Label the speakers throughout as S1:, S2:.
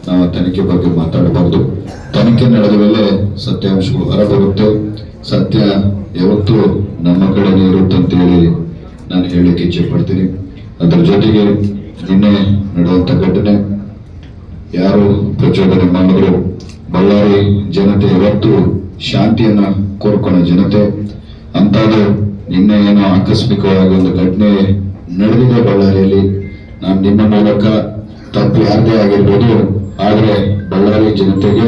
S1: ನಾವು ತನಿಖೆ ಬಗ್ಗೆ ಮಾತಾಡಬಾರ್ದು. ತನಿಖೆ ನಡೆದ ಮೇಲೆ ಸತ್ಯಾಂಶಗಳು ಹೊರಬರುತ್ತೆ. ಸತ್ಯ ಯಾವತ್ತೂ ನಮ್ಮ ಕಡೆನೇ ಇರುತ್ತೆ ಅಂತ ಹೇಳಿ ನಾನು ಹೇಳಲಿಕ್ಕೆ ಇಚ್ಛೆ ಪಡ್ತೀನಿ. ಅದರ ಜೊತೆಗೆ ನಿನ್ನೆ ನಡೆಯುವಂತ ಘಟನೆ ಯಾರು ಪ್ರಚೋದನೆ ಮಾಡಿದ್ರು, ಬಳ್ಳಾರಿ ಜನತೆ ಯಾವತ್ತು ಶಾಂತಿಯನ್ನ ಕೋರ್ಕೊಳ್ಳೋ ಜನತೆ. ಅಂತಾದ್ರೂ ನಿನ್ನೆ ಏನೋ ಆಕಸ್ಮಿಕವಾಗಿ ಒಂದು ಘಟನೆ ನಡೆದಿದೆ ಬಳ್ಳಾರಿಯಲ್ಲಿ. ನಾನು ನಿಮ್ಮ ಮೂಲಕ ತಪ್ಪು ಯಾರದೇ ಆಗಿರ್ಬೋದು, ಆದ್ರೆ ಬಳ್ಳಾರಿ ಜನತೆಗೆ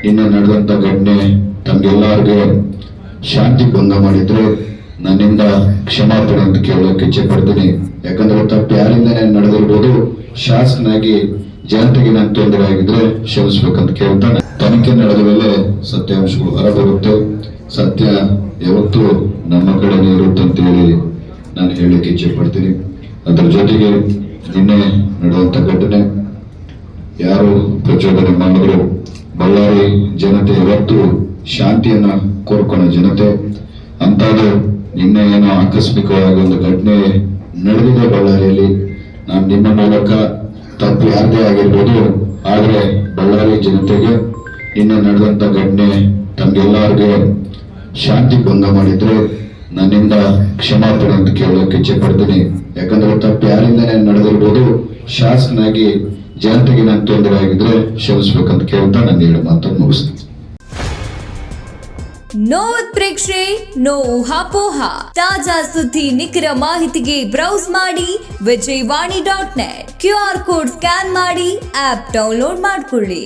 S1: ನಿನ್ನೆ ನಡೆದಂತ ಘಟನೆ ತಮ್ಗೆಲ್ಲರಿಗೆ ಶಾಂತಿ ಭಂಗ ಮಾಡಿದ್ರೆ ನನ್ನಿಂದ ಕ್ಷಮಾಪಣೆ ಅಂತ ಕೇಳೋಕೆ ಇಚ್ಛೆ ಪಡ್ತೀನಿ. ಯಾಕಂದ್ರೆ ತಪ್ಪು ಯಾರಿಂದನೇ ನಡೆದಿರ್ಬೋದು, ಶಾಸಕನಾಗಿ ಜನತೆಗೆ ನಾನು ತೊಂದರೆ ಆಗಿದ್ರೆ ಕ್ಷಮಿಸ್ಬೇಕಂತ ಕೇಳ್ತಾನೆ. ತನಿಖೆ ನಡೆದ ಮೇಲೆ ಸತ್ಯಾಂಶಗಳು ಹೊರಬರುತ್ತೆ. ಸತ್ಯ ಯಾವತ್ತೂ ನಮ್ಮ ಕಡೆನೇ ಇರುತ್ತೆ ಅಂತ ಹೇಳಿ ನಾನು ಹೇಳಲಿಕ್ಕೆ ಇಚ್ಛೆ ಪಡ್ತೀನಿ. ಅದರ ಜೊತೆಗೆ ನಿನ್ನೆ ನಡೆಯುವಂತ ಘಟನೆ ಯಾರು ಪ್ರಚೋದನೆ ಮಾಡಿದ್ರು, ಬಳ್ಳಾರಿ ಜನತೆ ಯಾವತ್ತು ಶಾಂತಿಯನ್ನ ಕೋರ್ಕೊಳ್ಳೋ ಜನತೆ. ಅಂತಾದ್ರೂ ನಿನ್ನೆ ಏನೋ ಆಕಸ್ಮಿಕವಾಗಿ ಒಂದು ಘಟನೆ ನಡೆದಿದೆ ಬಳ್ಳಾರಿಯಲ್ಲಿ. ನಾನು ನಿಮ್ಮ ಮೂಲಕ ತಪ್ಪು ಯಾರದೇ ಆಗಿರ್ಬೋದು, ಆದ್ರೆ ಬಳ್ಳಾರಿ ಜನತೆಗೆ ನಿನ್ನೆ ನಡೆದಂತ ಘಟನೆ ತಮ್ಗೆಲ್ಲರಿಗೆ ಶಾಂತಿ ಭಂಗ ಮಾಡಿದ್ರೆ ನನ್ನಿಂದ ಕ್ಷಮಾಪಣೆ ಅಂತ ಕೇಳೋಕೆ ಇಚ್ಛೆ ಪಡ್ತೀನಿ. ಯಾಕಂದ್ರೆ ತಪ್ಪು ಯಾರಿಂದನೇ ನಡೆದಿರ್ಬೋದು, ಶಾಸಕನಾಗಿ ಜನತೆಗೆ ನಾನು ತೊಂದರೆ ಆಗಿದ್ರೆ ಕ್ಷಮಿಸ್ಬೇಕಂತ ಕೇಳ್ತಾ ನಾನು ಹೇಳೋ ಮಾತನ್ನು ಮುಗಿಸ್ತೀನಿ.
S2: ನೋ ಉತ್ಪ್ರೇಕ್ಷೆ, ನೋ ಊಹಾಪೋಹ. ತಾಜಾ ಸುದ್ದಿ ನಿಖರ ಮಾಹಿತಿಗೆ ಬ್ರೌಸ್ ಮಾಡಿ ವಿಜಯವಾಣಿ.net. QR ಕೋಡ್ ಸ್ಕ್ಯಾನ್ ಮಾಡಿ ಆಪ್ ಡೌನ್ಲೋಡ್ ಮಾಡಿಕೊಳ್ಳಿ.